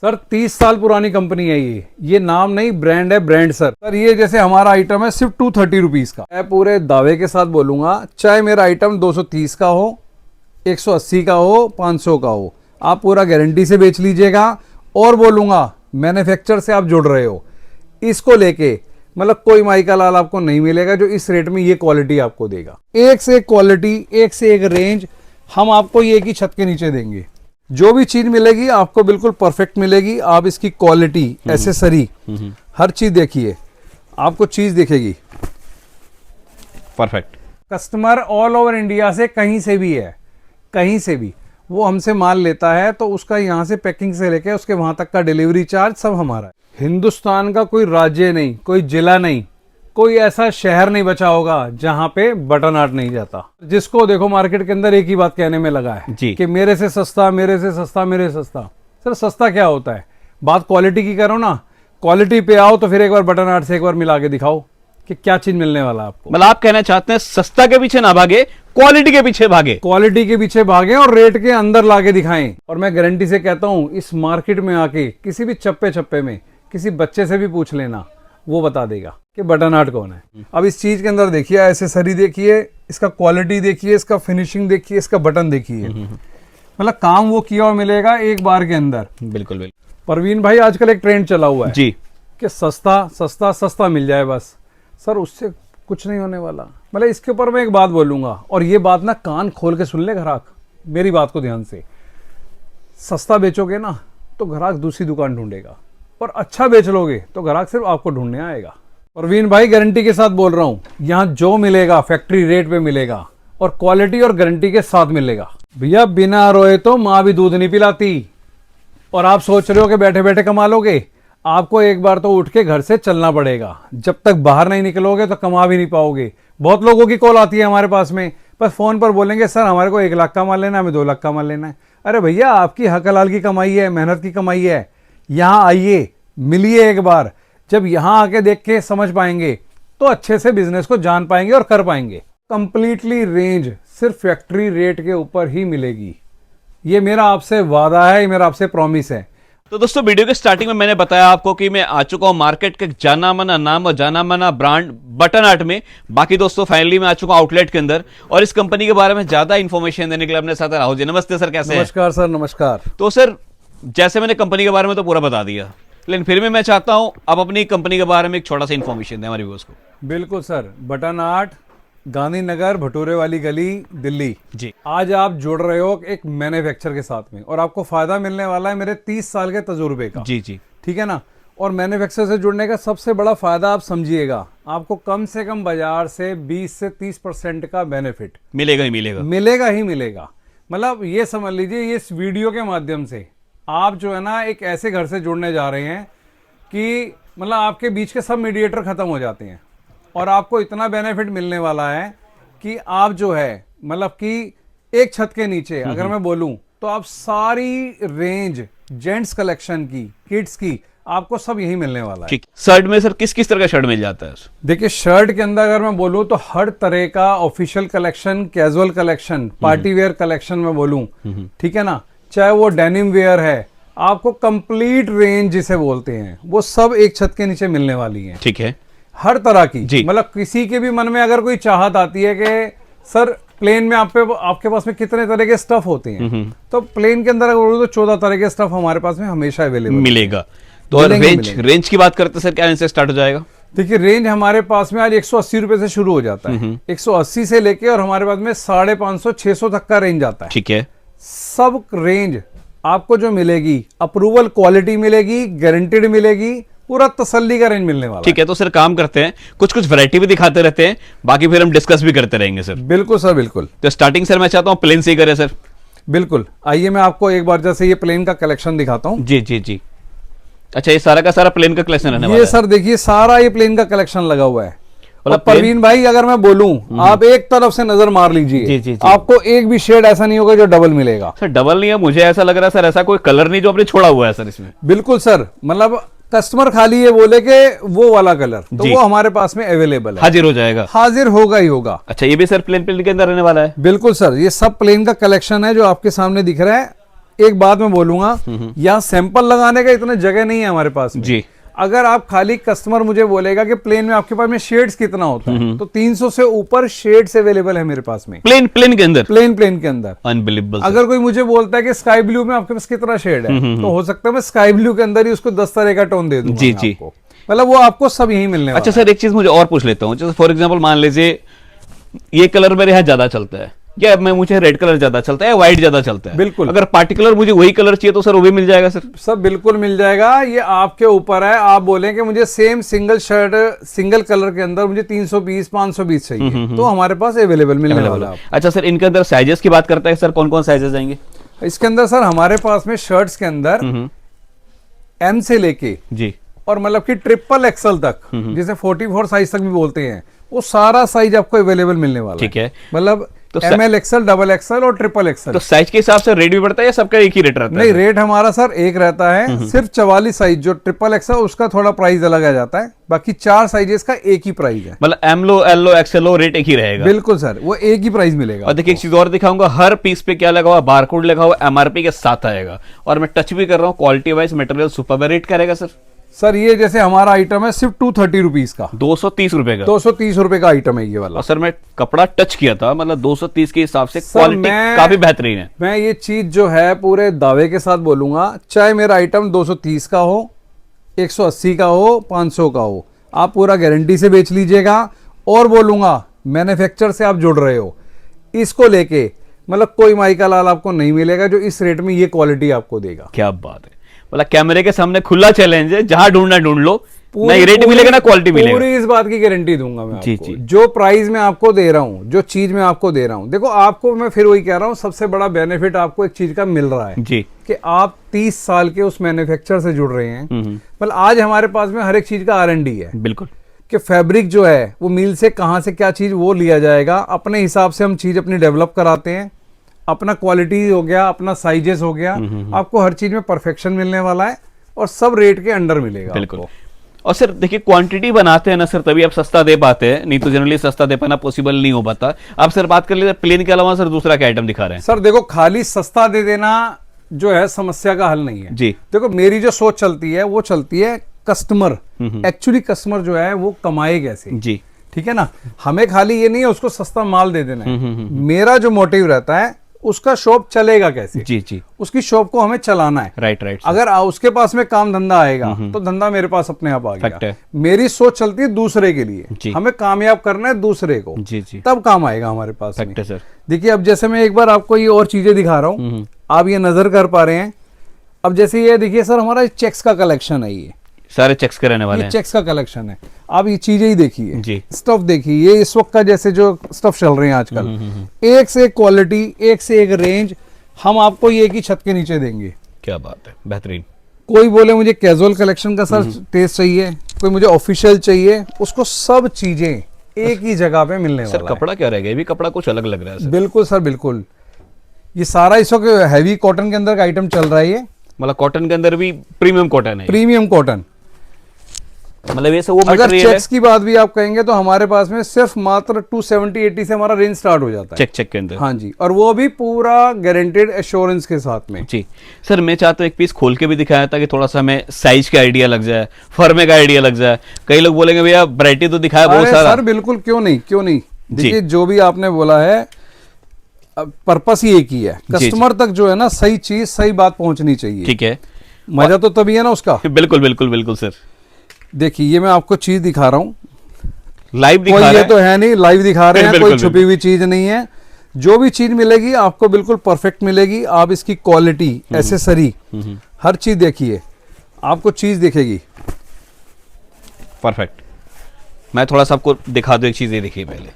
Sir 30 साल पुरानी company है ये नाम नहीं ब्रांड है, ब्रांड सर ये जैसे हमारा आइटम है सिर्फ 230 रुपीज का। मैं पूरे दावे के साथ बोलूंगा, चाहे मेरा आइटम 230 का हो, 180 का हो, 500 का हो, आप पूरा गारंटी से बेच लीजिएगा। और बोलूंगा मैन्युफैक्चर से आप जुड़ रहे हो, इसको लेके मतलब कोई माइका लाल आपको नहीं मिलेगा जो इस रेट में ये क्वालिटी आपको देगा। एक से एक क्वालिटी, एक से एक रेंज हम आपको ये एक ही छत के नीचे देंगे। जो भी चीज मिलेगी आपको बिल्कुल परफेक्ट मिलेगी। आप इसकी क्वालिटी, एसेसरी, हर चीज देखिए, आपको चीज दिखेगी perfect. Customer all over India से कहीं से भी है, कहीं से भी वो हमसे माल लेता है तो उसका यहाँ से पैकिंग से लेके उसके वहां तक का डिलीवरी चार्ज सब हमारा है। हिंदुस्तान का कोई राज्य नहीं, कोई जिला नहीं, कोई ऐसा शहर नहीं बचा होगा जहां पे बटन आर्ट नहीं जाता। जिसको देखो मार्केट के अंदर एक ही बात कहने में लगा है जी। कि मेरे से सस्ता, मेरे से सस्ता, मेरे से सस्ता। सर सस्ता क्या होता है? बात क्वालिटी की करो ना, क्वालिटी पे आओ तो फिर एक बार बटन आर्ट से एक बार मिला के दिखाओ कि क्या चीज मिलने वाला है आपको। मतलब आप कहना चाहते हैं सस्ता के पीछे ना भागे, क्वालिटी के पीछे भागे। क्वालिटी के पीछे भागे और रेट के अंदर लाके दिखाएं। और मैं गारंटी से कहता हूं, इस मार्केट में आके किसी भी चप्पे चप्पे में किसी बच्चे से भी पूछ लेना, वो बता देगा कि बटन आर्ट कौन है। अब इस चीज के अंदर देखिए, एसेसरी देखिए, इसका क्वालिटी देखिए, इसका फिनिशिंग देखिए, इसका बटन देखिए, मतलब काम वो किया हुआ मिलेगा एक बार के अंदर। बिल्कुल बिल्कुल। परवीन भाई आजकल एक ट्रेंड चला हुआ है जी कि सस्ता सस्ता सस्ता मिल जाए बस। सर उससे कुछ नहीं होने वाला। मतलब इसके ऊपर मैं एक बात बोलूंगा, और ये बात ना कान खोल के सुन ले ग्राहक, मेरी बात को ध्यान से। सस्ता बेचोगे ना तो ग्राहक दूसरी दुकान ढूंढेगा, और अच्छा बेच लोगे तो ग्राहक सिर्फ आपको ढूंढने आएगा। परवीन भाई गारंटी के साथ बोल रहा हूं, यहां जो मिलेगा फैक्ट्री रेट पे मिलेगा और क्वालिटी और गारंटी के साथ मिलेगा। भैया बिना रोए तो मां भी दूध नहीं पिलाती। और आप सोच रहे हो कि बैठे बैठे कमा लोगे, आपको एक बार तो उठ के घर से चलना पड़ेगा। जब तक बाहर नहीं निकलोगे तो कमा भी नहीं पाओगे। बहुत लोगों की कॉल आती है हमारे पास में, बस फोन पर बोलेंगे सर हमारे को 1 लाख का माल लेना है, हमें 2 लाख का माल लेना है। अरे भैया आपकी हक हलाल की कमाई है, मेहनत की कमाई है। यहाँ आइए, मिलिए एक बार। जब यहाँ आके देख के समझ पाएंगे तो अच्छे से बिजनेस को जान पाएंगे और कर पाएंगे। कंप्लीटली रेंज सिर्फ फैक्ट्री रेट के ऊपर ही मिलेगी। ये मेरा आपसे वादा है, ये मेरा आपसे प्रॉमिस है। तो दोस्तों वीडियो के स्टार्टिंग में मैंने बताया आपको कि मैं आ चुका हूं मार्केट के जाना माना नाम और जाना माना ब्रांड बटन आर्ट में। बाकी दोस्तों फाइनली मैं आ चुका हूं आउटलेट के अंदर, और इस कंपनी के बारे में ज्यादा इन्फॉर्मेशन देने के लिए अपने साथ राहुल जी। नमस्ते सर, कैसे हैं? नमस्कार सर, नमस्कार। तो सर जैसे मैंने कंपनी के बारे में तो पूरा बता दिया, लेकिन फिर भी मैं चाहता हूं आप अपनी कंपनी के बारे में एक छोटा सा इन्फॉर्मेशन दें हमारे व्यूअर्स को। बिल्कुल sir, button art, Gandhinagar, bhature वाली गली, दिल्ली। जी। आज आप जुड़ रहे हो एक मैन्युफैक्चर के साथ में, और आपको फायदा मिलने वाला है मेरे 30 साल के तजुर्बे का। जी जी, ठीक है ना। और मैन्युफैक्चर से जुड़ने का सबसे बड़ा फायदा आप समझिएगा, आपको कम से कम बाजार से 20 से 30% का बेनिफिट मिलेगा ही मिलेगा, मिलेगा ही मिलेगा। मतलब ये समझ लीजिए, ये इस वीडियो के माध्यम से आप जो है ना एक ऐसे घर से जुड़ने जा रहे हैं कि मतलब आपके बीच के सब मीडिएटर खत्म हो जाते हैं, और आपको इतना बेनिफिट मिलने वाला है कि आप जो है मतलब कि एक छत के नीचे अगर मैं बोलूं तो आप सारी रेंज जेंट्स कलेक्शन की, किड्स की, आपको सब यही मिलने वाला है। ठीक। शर्ट में सर किस किस तरह का शर्ट मिल जाता है? देखिए शर्ट के अंदर अगर मैं बोलूं तो हर तरह का official collection, casual collection, party wear collection में बोलूं, ठीक है ना, चाहे वो डेनिम वेयर है, आपको कंप्लीट रेंज जिसे बोलते हैं वो सब एक छत के नीचे मिलने वाली है। ठीक है, हर तरह की। जी। मतलब किसी के भी मन में अगर कोई चाहत आती है कि सर प्लेन में आपके पास में कितने तरह के स्टफ होते हैं, तो प्लेन के अंदर अगर बोलूं तो 14 तरह के स्टफ हमारे पास में हमेशा अवेलेबल मिलेगा। तो और रेंज की बात करते सर, क्या इनसे स्टार्ट हो जाएगा? देखिए रेंज हमारे पास में आज 180 रुपए से शुरू हो जाता है। 180 से लेके और हमारे पास में 550 600 तक का रेंज आता है। ठीक है। सब रेंज आपको जो मिलेगी, अप्रूवल क्वालिटी मिलेगी, गारंटेड मिलेगी, पूरा तसल्ली का रेंज मिलने वाला। ठीक है, तो सर काम करते हैं, कुछ कुछ वैरायटी भी दिखाते रहते हैं, बाकी फिर हम डिस्कस भी करते रहेंगे सर। बिल्कुल सर, बिल्कुल। तो स्टार्टिंग सर मैं चाहता हूँ प्लेन से ही करें सर। बिल्कुल, आइए मैं आपको एक बार जैसे ये प्लेन का कलेक्शन दिखाता हूँ। जी जी जी। अच्छा, ये सारा का सारा प्लेन का कलेक्शन रहने वाला ये है? सर देखिए सारा ये प्लेन का कलेक्शन लगा हुआ है। और परवीन भाई अगर मैं बोलूं, आप एक तरफ से नजर मार लीजिए, जी, जी, जी। आपको एक भी शेड ऐसा नहीं होगा जो डबल मिलेगा। सर डबल नहीं है, मुझे ऐसा लग रहा है सर ऐसा कोई कलर नहीं जो आपने छोड़ा हुआ है सर इसमें। बिल्कुल सर, मतलब कस्टमर खाली ये बोले कि वो वाला कलर, तो वो हमारे पास में अवेलेबल है, हाजिर हो जाएगा। हाजिर होगा ही होगा। अच्छा, ये भी सर प्लेन प्लेन के अंदर रहने वाला है? बिल्कुल सर, ये सब प्लेन का कलेक्शन है जो आपके सामने दिख रहा है। एक बात मैं बोलूंगा, यहाँ सैंपल लगाने का इतना जगह नहीं है हमारे पास में। जी। अगर आप खाली कस्टमर मुझे बोलेगा कि प्लेन में आपके पास में शेड्स कितना होता है, तो 300 से ऊपर शेड्स अवेलेबल है मेरे पास में, प्लेन के अंदर, प्लेन के अंदर। अनबिलीवेबल। अगर कोई मुझे बोलता है कि स्काई ब्लू में आपके पास कितना शेड है, तो हो सकता है मैं स्काई ब्लू के अंदर ही उसको 10 तरह का टोन दे दूंगा जी, मैं जी। आपको। मतलब वो आपको सब यही मिलने वाला अच्छा सर, एक चीज मुझे और पूछ लेता हूँ, जैसे फॉर एग्जांपल मान लीजिए ये कलर मेरे यहाँ ज्यादा चलता है, या मैं मुझे रेड कलर ज्यादा चलता है, व्हाइट ज्यादा चलता है, बिल्कुल। अगर पार्टिकुलर मुझे वही कलर चाहिए तो सर वो भी मिल जाएगा सर? सब बिल्कुल मिल जाएगा, ये आपके ऊपर है। आप बोलें कि मुझे same single shirt single colour के अंदर मुझे 320 520 चाहिए, तो हमारे पास अवेलेबल मिलने वाला है। अच्छा सर, इनके अंदर साइजेस की बात करते हैं सर, कौन कौन साइजेस आएंगे इसके अंदर? सर हमारे पास में शर्ट्स के अंदर एम से लेके जी, और मतलब कि ट्रिपल एक्सल तक, जिसे 44 साइज तक भी बोलते हैं, वो सारा साइज आपको अवेलेबल मिलने वाला ठीक है। मतलब तो ML एक्सल, डबल एक्सल और ट्रिपल एक्सल। तो साइज के हिसाब से रेट भी बढ़ता है या सबका एक ही रेट रहता है? नहीं, रेट हमारा सर एक रहता है। सिर्फ 44 साइज जो ट्रिपल एक्सल उसका थोड़ा प्राइस अलग आ जाता है, बाकी 4 साइजेस का एक ही प्राइस है। मतलब एमलो, एलओ, एक्सएलओ रेट एक ही रहेगा? बिल्कुल सर, वो एक ही प्राइस मिलेगा। और देखिए एक चीज और दिखाऊंगा, हर पीस पे क्या लगा हुआ, बारकोड लगा हुआ, एमआरपी के साथ आएगा। और मैं टच भी कर रहा हूँ, quality wise material super. Rate क्या रहेगा सर? सर ये जैसे हमारा आइटम है सिर्फ 230 रुपीज का, 230 रुपए का। 230 रुपए का आइटम है ये वाला। और सर मैं कपड़ा टच किया था, मतलब 230 के हिसाब से सर, क्वालिटी काफी बेहतरीन है। मैं ये चीज जो है पूरे दावे के साथ बोलूंगा, चाहे मेरा आइटम 230 का हो, 180 का हो, 500 का हो, आप पूरा गारंटी से बेच लीजिएगा। और बोलूंगा मैन्युफैक्चर से आप जुड़ रहे हो, इसको लेके मतलब कोई माइका लाल आपको नहीं मिलेगा जो इस रेट में ये क्वालिटी आपको देगा। क्या बात है, मतलब कैमरे के सामने खुला चैलेंज है, जहां ढूंढना ढूंढ लो, नहीं रेट मिलेगा ना क्वालिटी मिलेगा। पूरी इस बात की गारंटी दूंगा मैं जी, आपको। जी। जो प्राइस मैं आपको दे रहा हूं, जो चीज मैं आपको दे रहा हूं, देखो आपको मैं फिर वही कह रहा हूं, सबसे बड़ा बेनिफिट आपको एक चीज का मिल रहा है जी, कि आप 30 साल के उस मैन्युफैक्चर से जुड़ रहे हैं। मतलब आज हमारे पास में हर एक चीज का R&D है बिल्कुल। कि फैब्रिक जो है वो मिल से कहां से क्या चीज वो लिया जाएगा, अपने हिसाब से हम चीज अपनी डेवलप कराते हैं। अपना क्वालिटी हो गया, अपना साइजेस हो गया, आपको हर चीज में परफेक्शन मिलने वाला है और सब रेट के अंडर मिलेगा बिल्कुल। आपको। और सर देखिए क्वांटिटी बनाते हैं ना सर, तभी आप सस्ता दे पाते हैं, नहीं तो जनरली सस्ता दे पाना पॉसिबल नहीं हो पाता। आप सर बात कर लीजिए प्लेन के अलावा सर दूसरा क्या आइटम दिखा रहे हैं? सर देखो, खाली सस्ता दे देना जो है समस्या का हल नहीं है जी। देखो मेरी जो सोच चलती है वो चलती है कस्टमर, एक्चुअली कस्टमर जो है वो कमाए कैसे। जी, ठीक है ना, हमें खाली ये नहीं है उसको सस्ता माल दे देना है। मेरा जो मोटिव रहता है उसका शॉप चलेगा कैसे, जी, जी, उसकी शॉप को हमें चलाना है। Right, right. अगर उसके पास में काम धंधा आएगा तो धंधा मेरे पास अपने आप आ फैक्ट गया। है। मेरी सोच चलती है दूसरे के लिए, जी। हमें कामयाब करना है दूसरे को, जी, जी, तब काम आएगा हमारे पास में। फैक्ट है सर। देखिए अब जैसे मैं एक बार आपको ये और चीजें दिखा रहा हूँ, आप ये नजर कर पा रहे हैं। अब जैसे ये देखिए सर, हमारा चेक्स का कलेक्शन है, ये सारे चेक्स के रहने वाले ये हैं। चेक्स का कलेक्शन है। आप ये चीजें ही देखिए, जी। स्टफ देखिए, ये इस वक्त का जैसे जो स्टफ चल रहे हैं आजकल, एक से एक क्वालिटी, एक से एक रेंज, हम आपको ये एक ही छत के नीचे देंगे। क्या बात है, बेहतरीन। कोई बोले मुझे कैजुअल कलेक्शन का सर टेस्ट चाहिए, कोई मुझे ऑफिशियल चाहिए, उसको सब चीजें एक ही जगह पे मिलने सर वाला है। कपड़ा क्या रहेगा? ये भी कपड़ा कुछ अलग लग रहा है सर। बिल्कुल सर, बिल्कुल। ये सारा इस वक्त हैवी कॉटन के अंदर का आइटम चल रहा है। ये मतलब कॉटन के अंदर भी प्रीमियम कॉटन है, प्रीमियम कॉटन। मतलब ये सब वो अगर मटेरियल है। चेक्स की बात भी आप कहेंगे तो हमारे पास में सिर्फ मात्र 270-80 से हमारा रेंज स्टार्ट हो जाता है। चेक के अंदर। हाँ जी, और वो भी पूरा गारंटेड एश्योरेंस के साथ में। जी सर, मैं चाहता हूँ एक पीस खोल के भी दिखाया ताकि थोड़ा सा हमें साइज का आइडिया लग जाए, फर्मे का आइडिया लग जाए। कई लोग बोलेंगे भैया वैरायटी तो दिखाया बहुत अरे सारा। सर बिल्कुल, क्यों नहीं, क्यों नहीं। देखिए जो भी आपने बोला है, पर्पस ही एक ही है, कस्टमर तक जो है ना सही चीज सही बात पहुंचनी चाहिए। ठीक है, मजा तो तभी है ना उसका। बिल्कुल बिल्कुल बिल्कुल सर। देखिए ये मैं आपको चीज दिखा रहा हूँ, लाइव दिखा कोई रहे ये हैं। तो है नहीं, लाइव दिखा रहे हैं, बिल्कुल, कोई छुपी हुई चीज नहीं है। जो भी चीज मिलेगी आपको बिल्कुल परफेक्ट मिलेगी। आप इसकी क्वालिटी, एसेसरी, हर चीज देखिए, आपको चीज दिखेगी परफेक्ट। मैं थोड़ा सा आपको दिखा दूं एक चीज, ये देखिए पहले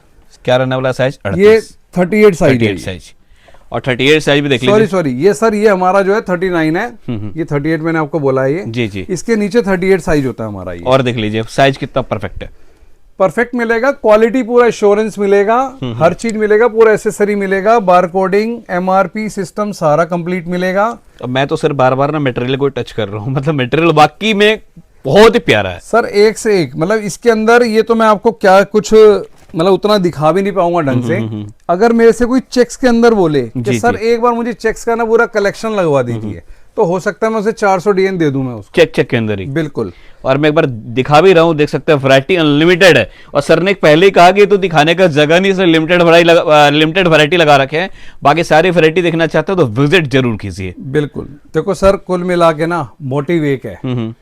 क्या रहने वाला साइज, ये 38 साइज 38 साइज, और 38 साइज भी देख लीजिए। सॉरी ये सर, ये हमारा जो है 39 है, ये 38 मैंने आपको बोला है। ये जी जी, इसके नीचे 38 साइज होता है हमारा। ये और देख लीजिए साइज कितना परफेक्ट है, परफेक्ट मिलेगा, क्वालिटी पूरा एश्योरेंस मिलेगा, हर चीज मिलेगा, पूरा एसेसरी मिलेगा, बारकोडिंग, एमआरपी सिस्टम सारा कंप्लीट मिलेगा। अब मैं तो सर बार बार ना मटेरियल को टच कर रहा हूँ, मतलब मटेरियल वाकई में बहुत ही प्यारा है सर एक से एक, मतलब इसके अंदर ये तो मैं आपको क्या कुछ मतलब उतना दिखा भी नहीं पाऊंगा ढंग से। अगर मेरे से कोई चेक्स के अंदर बोले कि जी, सर एक बार मुझे चेक्स का ना पूरा कलेक्शन लगवा दीजिए, तो हो सकता है मैं उसे 400 DN दे दूं मैं उसको। चेक के अंदर ही। बिल्कुल। और मैं एक बार दिखा भी रहा हूँ, देख सकते हैं वैरायटी अनलिमिटेड है। और सर ने पहले ही कहा कि ये तो दिखाने का जगह नहीं, इसलिए लिमिटेड वैरायटी लगा रखे हैं। बाकी सारी वैरायटी देखना चाहते हो तो विजिट जरूर कीजिए। बिल्कुल। देखो सर, कुल मिला के ना मोटिव एक है,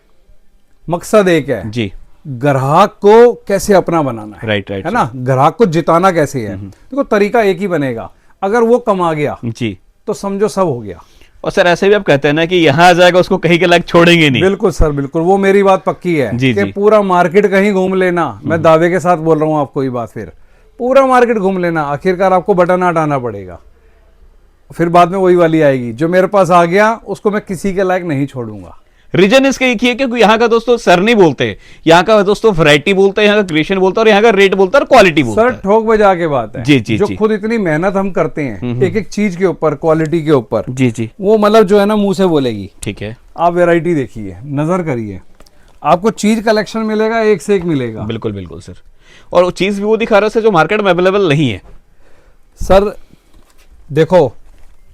मकसद एक है जी। ग्राहक को कैसे अपना बनाना है। राइट है ना, ग्राहक को जिताना कैसे है। देखो तरीका एक ही बनेगा, अगर वो कमा गया जी, तो समझो सब हो गया। और सर ऐसे भी आप कहते हैं ना कि यहाँ आ जाएगा उसको कहीं के लायक छोड़ेंगे नहीं। बिल्कुल सर, बिल्कुल, वो मेरी बात पक्की है जी, कि जी। पूरा मार्केट कहीं घूम लेना, मैं दावे के साथ बोल रहा हूँ आपको ये बात, फिर पूरा मार्केट घूम लेना, आखिरकार आपको बटन आट आना पड़ेगा। फिर बाद में वही वाली आएगी, जो मेरे पास आ गया उसको मैं किसी के लायक नहीं छोड़ूंगा। रीजन इसका एक ही है क्योंकि यहाँ का दोस्तों सर नहीं बोलते, यहाँ का दोस्तों वैरायटी बोलते हैं, यहाँ का क्रिएशन बोलता है, और यहाँ का रेट बोलता है और क्वालिटी बोलता सर है। ठोक बजा के बात है। जी, जी, जो जी। खुद इतनी मेहनत हम करते हैं एक एक चीज के ऊपर, क्वालिटी के ऊपर, जी जी, वो मतलब जो है ना मुंह से बोलेगी। ठीक है। आप वैरायटी देखिए, नजर करिए, आपको चीज कलेक्शन मिलेगा, एक से एक मिलेगा। बिल्कुल बिल्कुल सर। और वो चीज भी वो दिखा रहा है जो मार्केट में अवेलेबल नहीं है। सर देखो,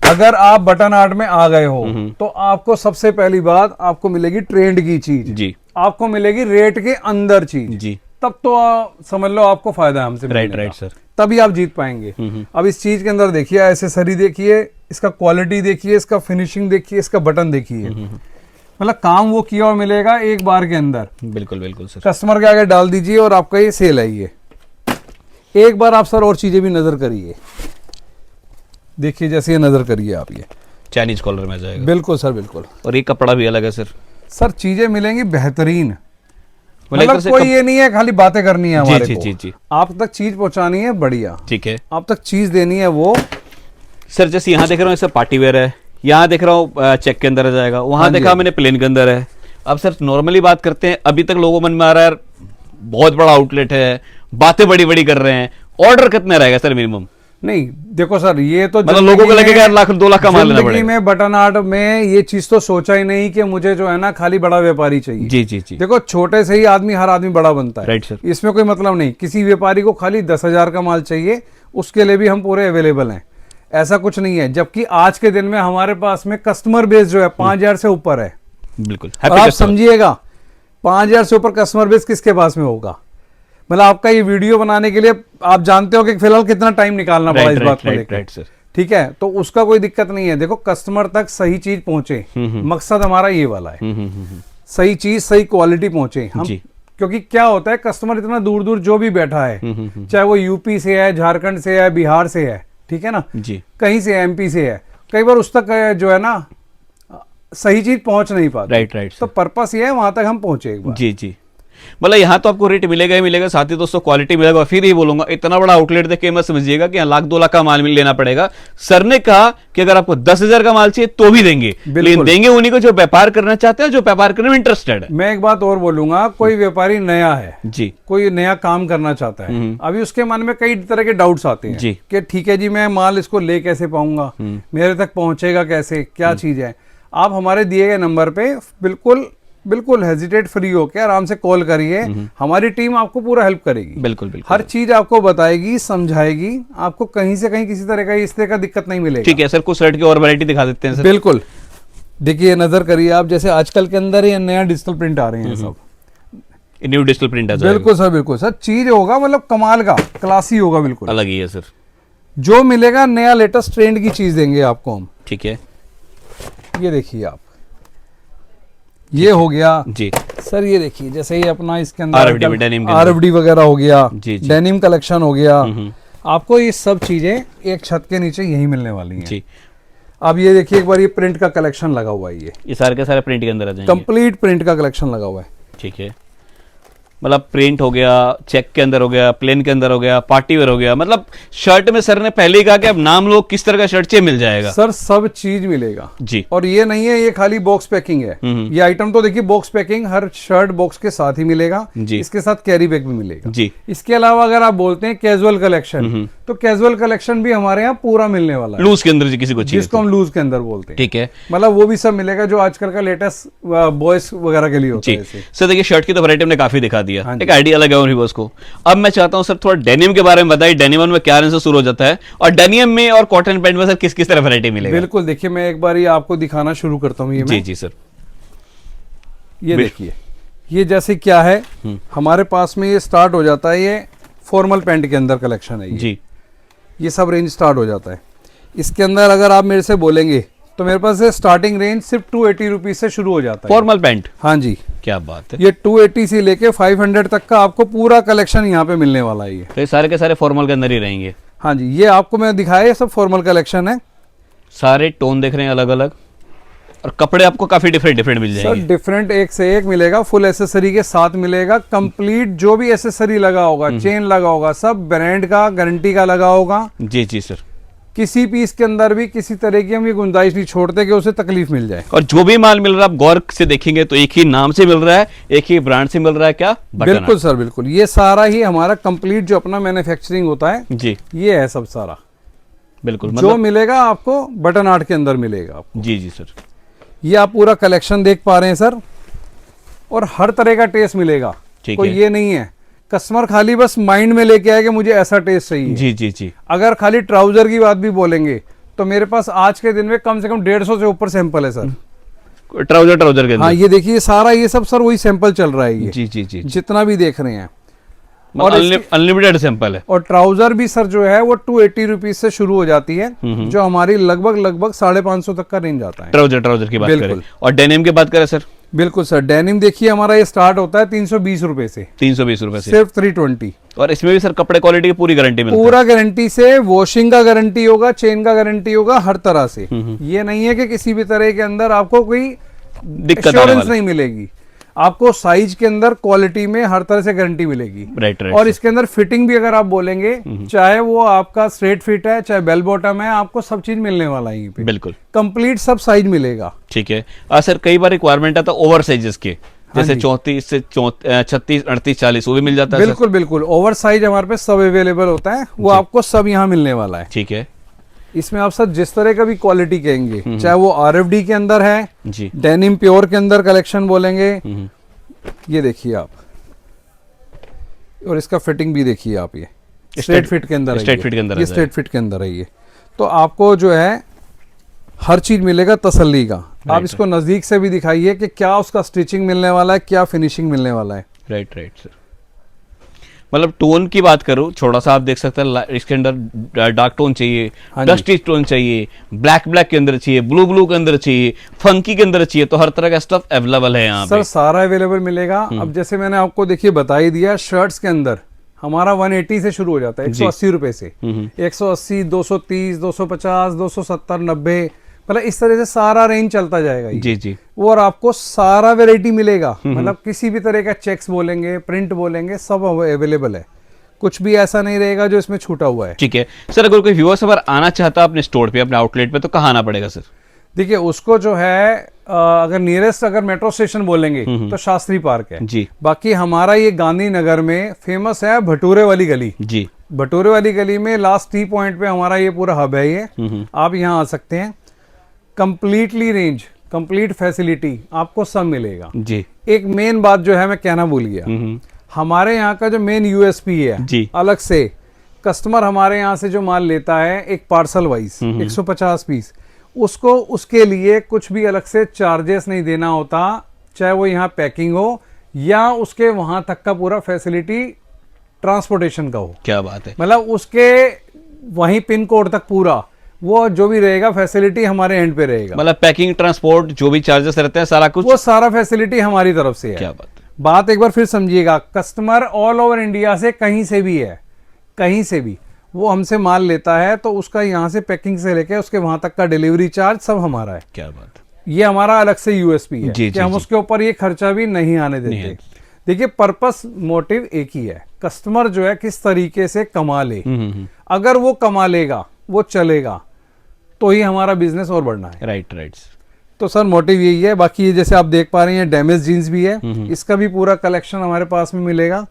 अगर आप बटन आर्ट में आ गए हो तो आपको सबसे पहली बात आपको मिलेगी ट्रेंड की चीज जी आपको मिलेगी रेट के अंदर चीज जी, तब तो समझ लो आपको फायदा है हमसे राइट मिलने राइट का। सर। तभी आप जीत पाएंगे। अब इस चीज के अंदर देखिए, एसेसरी देखिए, इसका क्वालिटी देखिए, इसका फिनिशिंग देखिए, इसका बटन देखिए, मतलब काम वो किया हुआ मिलेगा एक बार के अंदर। बिल्कुल बिल्कुल सर। कस्टमर के आगे डाल दीजिए और आपका ये सेल है। ये एक बार आप सर और चीजें भी नजर करिए, देखिए जैसे ये नजर करिए आप, ये चाइनीज कॉलर में आ जाएगा। बिल्कुल सर, बिल्कुल। और ये कपड़ा भी अलग है सर। सर चीजें मिलेंगी बेहतरीन, मतलब एक तरह मतलब से कोई ये नहीं है खाली बातें करनी है हमारे जी को। जी जी, आप तक चीज पहुंचानी है बढ़िया, ठीक है आप तक चीज देनी है वो। सर। जैसे यहाँ देख रहा हूँ इससे पार्टी वेयर है, यहाँ देख रहा हूँ चेक के अंदर आ जाएगा, वहां हाँ जी, देखा हाँ मैंने प्लेन के अंदर है। अब सर नॉर्मली बात करते हैं, अभी तक लोगों मन में आ रहा है यार बहुत बड़ा आउटलेट है, बातें बड़ी बड़ी कर रहे हैं, ऑर्डर कितना रहेगा सर मिनिमम? नहीं देखो सर, ये तो मतलब लोगों को लगेगा यार लाख 2 लाख का माल लेना जिंदगी पड़ेगा। में बटन आर्ट में ये चीज तो सोचा ही नहीं कि मुझे जो है ना खाली बड़ा व्यापारी चाहिए। जी जी जी, देखो छोटे से ही आदमी, हर आदमी बड़ा बनता है। Right sir. इसमें कोई मतलब नहीं, किसी व्यापारी को खाली 10,000 का माल चाहिए, उसके लिए भी हम पूरे अवेलेबल हैं, ऐसा कुछ नहीं है। जबकि आज के दिन में हमारे पास में कस्टमर बेस जो है 5,000 से ऊपर है। बिल्कुल। और आप समझिएगा 5,000 से ऊपर कस्टमर बेस किसके पास में होगा। मतलब आपका ये वीडियो बनाने के लिए आप जानते हो कि फिलहाल कितना टाइम निकालना पड़ा इस बात को लेकर। Right sir. ठीक है, तो उसका कोई दिक्कत नहीं है। देखो कस्टमर तक सही चीज पहुंचे, मकसद हमारा ये वाला है, सही चीज सही क्वालिटी पहुंचे हम। जी। क्योंकि क्या होता है, कस्टमर इतना दूर दूर जो भी बैठा है, चाहे वो यूपी से है, झारखंड से है, बिहार से है, ठीक है ना, जी कहीं से MP से है, कई बार उस तक जो है ना सही चीज पहुंच नहीं पाती। राइट राइट तो पर्पस ये है वहां तक हम पहुंचे एक बार। जी जी। मतलब यहाँ तो आपको रेट मिलेगा ही मिलेगा, साथ ही दोस्तों क्वालिटी मिलेगा। और फिर ही बोलूंगा, इतना बड़ा आउटलेट देख के मत समझिएगा कि यहाँ लाख 2 लाख का माल लेना पड़ेगा। सर ने कहा कि अगर आपको 10,000 का माल चाहिए तो भी देंगे, लेकिन देंगे उन्हीं को जो व्यापार करना चाहते हैं, जो व्यापार करने में इंटरेस्टेड है। मैं एक बात और बोलूंगा, कोई व्यापारी नया है जी, कोई नया काम करना चाहता है, अभी उसके मन में कई तरह के डाउट्स आते हैं जी। कि ठीक है जी, मैं माल इसको ले कैसे पाऊंगा, मेरे तक पहुंचेगा कैसे, क्या चीज है। आप हमारे दिए गए नंबर पे बिल्कुल बिल्कुल हेजिटेट फ्री होकर आराम से कॉल करिए, हमारी टीम आपको पूरा हेल्प करेगी। बिल्कुल बिल्कुल। हर चीज आपको बताएगी, समझाएगी, आपको कहीं से कहीं किसी तरह का इस तरह का दिक्कत नहीं मिलेगी। ठीक है सर, कुछ शर्ट की और वैरायटी दिखा देते हैं सर। बिल्कुल, देखिए नजर करिए आप, जैसे आजकल के अंदर ये नया डिजिटल प्रिंट आ रहे हैं सब। न्यू डिजिटल प्रिंट आ जाएगा। बिल्कुल सर, बिल्कुल सर, चीज होगा मतलब कमाल का, क्लासी होगा, बिल्कुल अलग ही है सर। जो मिलेगा नया लेटेस्ट ट्रेंड की चीज देंगे आपको हम। ठीक है, ये देखिए आप, ये हो गया जी सर। ये देखिए जैसे ये अपना इसके अंदर RFD में denim के अंदर। RFD वगैरह हो गया, जी, जी। डेनिम कलेक्शन हो गया। आपको ये सब चीजें एक छत के नीचे यही मिलने वाली हैं। जी। अब ये देखिए एक बार, ये प्रिंट का कलेक्शन लगा हुआ है, ये सारे के सारे प्रिंट के अंदर आ जाएंगे। कंप्लीट प्रिंट का कलेक्शन लगा हुआ है। ठीक है, मतलब प्रिंट हो गया, चेक के अंदर हो गया, प्लेन के अंदर हो गया, पार्टी वेयर हो गया। मतलब शर्ट में सर ने पहले ही कहा कि अब नाम लो किस तरह का शर्ट चाहिए मिल जाएगा सर, सब चीज मिलेगा जी। और ये नहीं है ये खाली बॉक्स पैकिंग है। ये आइटम तो देखिए बॉक्स पैकिंग, हर शर्ट बॉक्स के साथ ही मिलेगा जी। इसके साथ कैरी बैग भी मिलेगा जी। इसके अलावा अगर आप बोलते हैं कैजुअल कलेक्शन, तो कैजुअल कलेक्शन भी हमारे यहाँ पूरा मिलने वाला है, लूज के अंदर जी किसी को चाहिए जिसको हम लूज के अंदर बोलते हैं। ठीक है, मतलब वो भी सब मिलेगा जो आजकल का लेटेस्ट बॉयज वगैरह के लिए होता जी। है। ऐसे सर देखिए शर्ट की तो वैरायटी हमने काफी दिखा दिया, हाँ एक आइडिया लगा उन व्यूअर्स को। अब मैं चाहता हूं सर थोड़ा डेनिम के बारे में बताइए, डेनिम में क्या रेंज से शुरू हो जाता है, और डेनिम में और कॉटन पैंट में सर किस किस तरह वैरायटी मिलेगा? बिल्कुल, देखिए मैं एक बार ये आपको दिखाना शुरू करता हूँ। ये जी मैं जी सर, ये देखिए, ये जैसे क्या है हमारे पास में ये स्टार्ट हो जाता है, ये फॉर्मल पैंट के अंदर कलेक्शन है जी ये सब रेंज स्टार्ट हो जाता है। इसके अंदर अगर आप मेरे से बोलेंगे तो मेरे पास से स्टार्टिंग रेंज सिर्फ 280 रुपीज से शुरू हो जाता है। फॉर्मल पैंट, हाँ जी, क्या बात है। ये 280 से लेके 500 तक का आपको पूरा कलेक्शन यहाँ पे मिलने वाला है। ये तो ये सारे के सारे फॉर्मल के अंदर ही रहेंगे? हाँ जी, ये आपको मैं दिखाया, ये सब फॉर्मल कलेक्शन है। सारे टोन देख रहे हैं अलग अलग, और कपड़े आपको काफी डिफरेंट डिफरेंट मिल सर जाएंगे। डिफरेंट एक से एक मिलेगा, फुल एसेसरी के साथ मिलेगा। कंप्लीट जो भी एसेसरी लगा होगा, चेन लगा होगा, सब ब्रांड का गारंटी का लगा होगा। जी जी सर, किसी पीस के अंदर भी किसी तरह की हम ये गुंजाइश नहीं छोड़ते कि उसे तकलीफ मिल जाए। और जो भी माल मिल रहा है आप गौर से देखेंगे तो एक ही नाम से मिल रहा है, एक ही ब्रांड से मिल रहा है, क्या बटन बिल्कुल सर, बिल्कुल। ये सारा ही हमारा कंप्लीट जो अपना मैन्युफैक्चरिंग होता है जी, ये है सब सारा। बिल्कुल जो मिलेगा आपको बटन आर्ट के अंदर मिलेगा आपको। जी जी सर, ये आप पूरा कलेक्शन देख पा रहे हैं सर, और हर तरह का टेस्ट मिलेगा। ठीक कोई है। ये नहीं है कस्टमर खाली बस माइंड में लेके आए कि मुझे ऐसा टेस्ट चाहिए। जी जी जी, अगर खाली ट्राउजर की बात भी बोलेंगे तो मेरे पास आज के दिन में कम से कम 150 से ऊपर सैंपल है सर। ट्राउजर ट्राउजर के अंदर? हाँ, ये देखिए सारा ये सब सर वही सैंपल चल रहा है। ये जी जी जी, जितना भी देख रहे हैं, और अनलिमिटेड सैंपल है। और ट्राउजर भी सर जो है वो 280 रुपीज से शुरू हो जाती है, जो हमारी लगभग 550 तक का रेंज आता है। ट्राउजर की बात बिल्कुल। करें, और डेनिम की बात करें सर? बिल्कुल सर, डेनिम देखिए हमारा ये स्टार्ट होता है 320 रुपए से, 320 रुपए से, सिर्फ 320। और इसमें भी सर कपड़े क्वालिटी की पूरी गारंटी मिलती है? पूरा गारंटी से, वॉशिंग का गारंटी होगा, चेन का गारंटी होगा, हर तरह से। ये नहीं है कि किसी भी तरह के अंदर आपको कोई दिक्कत आने एश्योरेंस वाला नहीं मिलेगी। आपको साइज के अंदर, क्वालिटी में हर तरह से गारंटी मिलेगी। Right right. और इसके अंदर फिटिंग भी अगर आप बोलेंगे, चाहे वो आपका स्ट्रेट फिट है, चाहे बेल बॉटम है, आपको सब चीज मिलने वाला है यहीं पे। बिल्कुल कंप्लीट सब साइज मिलेगा। ठीक है। सर कई बार रिक्वायरमेंट आता है ओवर साइजेस के, जैसे 34 से 36, 38, 40, वो भी मिल जाता है? बिल्कुल बिल्कुल, ओवर साइज हमारे पे सब अवेलेबल होता है, वो आपको सब यहाँ मिलने वाला है। ठीक है। इसमें आप सर जिस तरह का भी क्वालिटी कहेंगे, चाहे वो RFD के अंदर है, जी, डेनिम प्योर के अंदर कलेक्शन बोलेंगे, ये देखिए आप, और इसका फिटिंग भी देखिए आप, ये स्ट्रेट फिट के अंदर है, स्ट्रेट फिट के अंदर ये स्ट्रेट फिट के अंदर है ये। तो आपको जो है हर चीज मिलेगा तसल्ली का। आप इसको नजदीक से भी दिखाइए कि क्या उसका स्टिचिंग मिलने वाला है, क्या फिनिशिंग मिलने वाला है। Right right sir. मतलब टोन की बात करूं, थोड़ा सा आप देख सकते हैं इसके अंदर डार्क टोन चाहिए, हाँ जी। डस्टी टोन चाहिए, ब्लैक के अंदर चाहिए, ब्लू के अंदर चाहिए, फंकी के अंदर चाहिए, तो हर तरह का स्टफ अवेलेबल है यहाँ सर पे। सारा अवेलेबल मिलेगा। अब जैसे मैंने आपको देखिए बता ही दिया, शर्ट्स के अंदर हमारा 180 से शुरू हो जाता है, 180 रुपए से, 180, 230, 250, 270, 90, मतलब इस तरह से सारा रेंज चलता जाएगा ये। जी जी, वो और आपको सारा वैरायटी मिलेगा, मतलब किसी भी तरह का चेक्स बोलेंगे, प्रिंट बोलेंगे, सब अवेलेबल है। कुछ भी ऐसा नहीं रहेगा जो इसमें छूटा हुआ है। ठीक है सर। अगर कोई व्यूअर्स अगर आना चाहता है अपने स्टोर पे, अपने आउटलेट पे, तो कहाँ आना पड़ेगा सर? देखिए उसको जो है अगर नियरेस्ट अगर मेट्रो स्टेशन बोलेंगे तो शास्त्री पार्क है जी। बाकी हमारा ये गांधीनगर में फेमस है भटूरे वाली गली। जी, भटूरे वाली गली में लास्ट टी पॉइंट पे हमारा ये पूरा हब है ये। आप यहाँ आ सकते हैं। कंप्लीटली रेंज, कंप्लीट फैसिलिटी आपको सब मिलेगा। जी, एक मेन बात जो है मैं कहना भूल गया, हमारे यहाँ का जो मेन USP है जी, अलग से, कस्टमर हमारे यहाँ से जो माल लेता है एक पार्सल वाइज 150 पीस, उसको उसके लिए कुछ भी अलग से चार्जेस नहीं देना होता, चाहे वो यहाँ पैकिंग हो या उसके वहां तक का पूरा फैसिलिटी ट्रांसपोर्टेशन का हो। क्या बात है। मतलब उसके वहीं पिन कोड तक पूरा वो जो भी रहेगा फैसिलिटी हमारे एंड पे रहेगा। मतलब पैकिंग, ट्रांसपोर्ट, जो भी चार्जेस रहते हैं, सारा कुछ वो सारा फैसिलिटी हमारी तरफ से है। क्या बात है। बात एक बार फिर समझिएगा, कस्टमर ऑल ओवर इंडिया से कहीं से भी है, कहीं से भी वो हमसे माल लेता है तो उसका यहाँ से पैकिंग से लेके उसके वहां तक का डिलीवरी चार्ज सब हमारा है। क्या बात है। ये हमारा अलग से USP है जी, कि हम उसके ऊपर ये खर्चा भी नहीं आने देते। देखिए पर्पस मोटिव एक ही है, कस्टमर जो है किस तरीके से कमा ले। अगर वो कमा लेगा, वो चलेगा, तो ही हमारा बिजनेस और बढ़ना है। Right right. तो सर मोटिव यही है। बाकी ये जैसे आप देख पा रहे हैं डैमेज जीन्स भी है, इसका भी पूरा कलेक्शन हमारे पास में मिलेगा।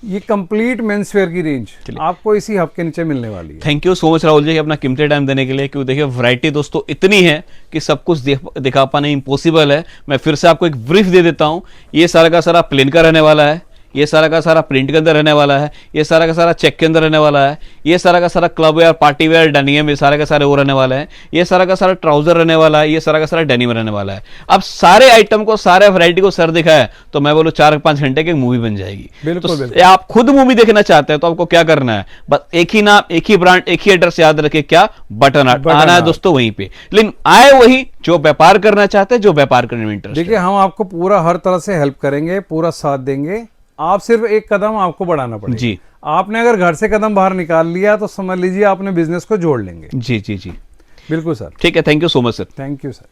ये कंप्लीट मेंस वेयर की रेंज आपको इसी हब के नीचे मिलने वाली है। Thank you so much Rahul ji अपना कीमती टाइम देने के लिए। क्योंकि देखिए वैरायटी दोस्तों इतनी है कि सब कुछ दिखा पाना इम्पॉसिबल है। मैं फिर से आपको एक ब्रीफ दे देता हूं। ये सारा का सारा प्लेन का रहने वाला है, ये सारा का सारा प्रिंट के अंदर रहने वाला है, ये सारा का सारा चेक के अंदर रहने वाला है, ये सारा का सारा club wear, party wear, denim, ये सारे का सारे वो रहने वाले हैं, ये सारा का सारा ट्राउजर रहने वाला है, ये सारा का सारा डेनिम रहने वाला है। अब सारे आइटम को, सारे वैरायटी को सर दिखाया तो मैं बोलूं 4-5 घंटे की मूवी बन जाएगी। बिल्कुल, तो बिल्कुल। आप खुद मूवी देखना चाहते हैं तो आपको क्या करना है, बस एक ही नाम, एक ही ब्रांड, एक ही एड्रेस याद रखे, क्या, बटन आर्ट। आना है दोस्तों वहीं पे, लेकिन आए वही जो व्यापार करना चाहते हैं, जो व्यापार करने में इंटरेस्ट। देखिए हम आपको पूरा हर तरह से हेल्प करेंगे, पूरा साथ देंगे। आप सिर्फ एक कदम आपको बढ़ाना पड़ेगा जी। आपने अगर घर से कदम बाहर निकाल लिया तो समझ लीजिए आपने बिजनेस को जोड़ लेंगे। जी जी जी, बिल्कुल सर। ठीक है, thank you so much sir. Thank you sir.